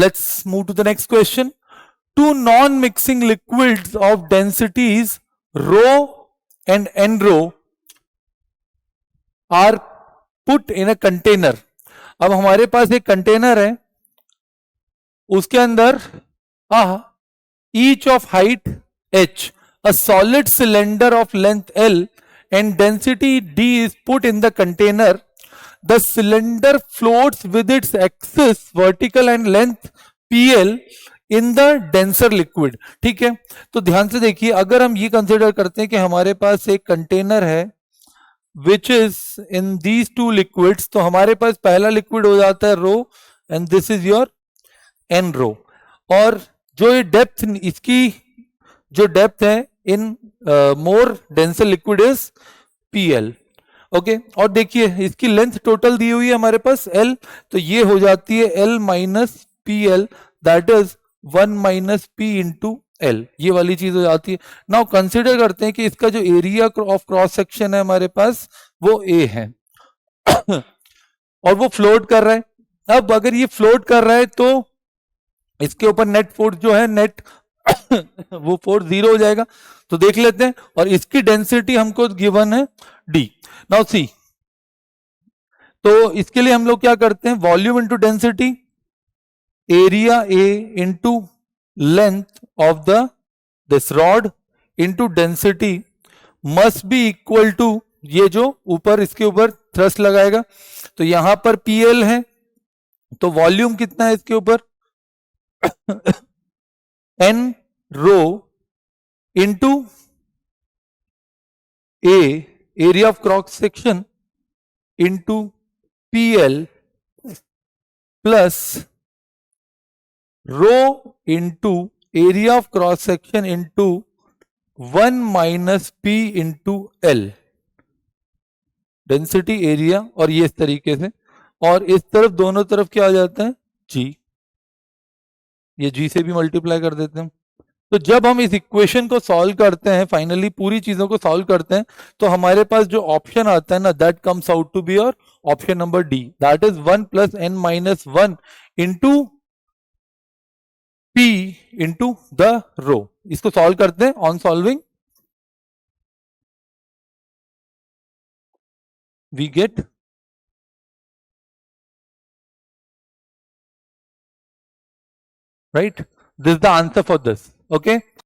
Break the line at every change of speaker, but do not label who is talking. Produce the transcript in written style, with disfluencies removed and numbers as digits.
let's move to the next question. Two non-mixing liquids of densities rho and n rho are put in a container. अब हमारे पास एक container है, उसके अंदर each of height h, a solid cylinder of length L and density D is put in the container. The cylinder floats with its axis vertical and length PL in the denser liquid. ठीक है, तो ध्यान से देखिए, अगर हम ये consider करते हैं कि हमारे पास एक कंटेनर है which is in these two liquids, तो हमारे पास पहला लिक्विड हो जाता है rho and this is your n rho. और जो ये डेप्थ, इसकी जो डेप्थ है in more denser liquid is P L. Okay, और देखिए इसकी लेंथ टोटल दी हुई है हमारे पास एल, तो ये हो जाती है L minus P L, that is 1 minus P into L, ये वाली चीज हो जाती है. नाउ कंसिडर करते हैं कि इसका जो एरिया ऑफ क्रॉस सेक्शन है हमारे पास वो ए है और वो फ्लोट कर रहा है. अब अगर ये फ्लोट कर रहा है तो इसके ऊपर नेट फोर्स जो है, नेट वो फोर्स 0 हो जाएगा. तो देख लेते हैं, और इसकी डेंसिटी हमको गिवन है डी. नाउ सी, तो इसके लिए हम लोग क्या करते हैं, volume into density, area A into length of the this rod into density must be equal to, ये जो ऊपर इसके ऊपर थ्रस्ट लगाएगा, तो यहां पर पीएल है, तो वॉल्यूम कितना है इसके ऊपर N rho into A area of cross section into PL plus rho into area of cross section into 1 minus P into L, density area, और ये इस तरीके से, और इस तरफ दोनों तरफ क्या आ जाता है जी, ये जी से भी मल्टीप्लाई कर देते हैं. तो जब हम इस इक्वेशन को सॉल्व करते हैं, फाइनली पूरी चीजों को सॉल्व करते हैं, तो हमारे पास जो ऑप्शन आता है ना, that comes out to be और option number D, that is 1 plus N minus 1 into P into the rho. इसको सॉल्व करते हैं. On solving we get right, this is the answer for this. Okay,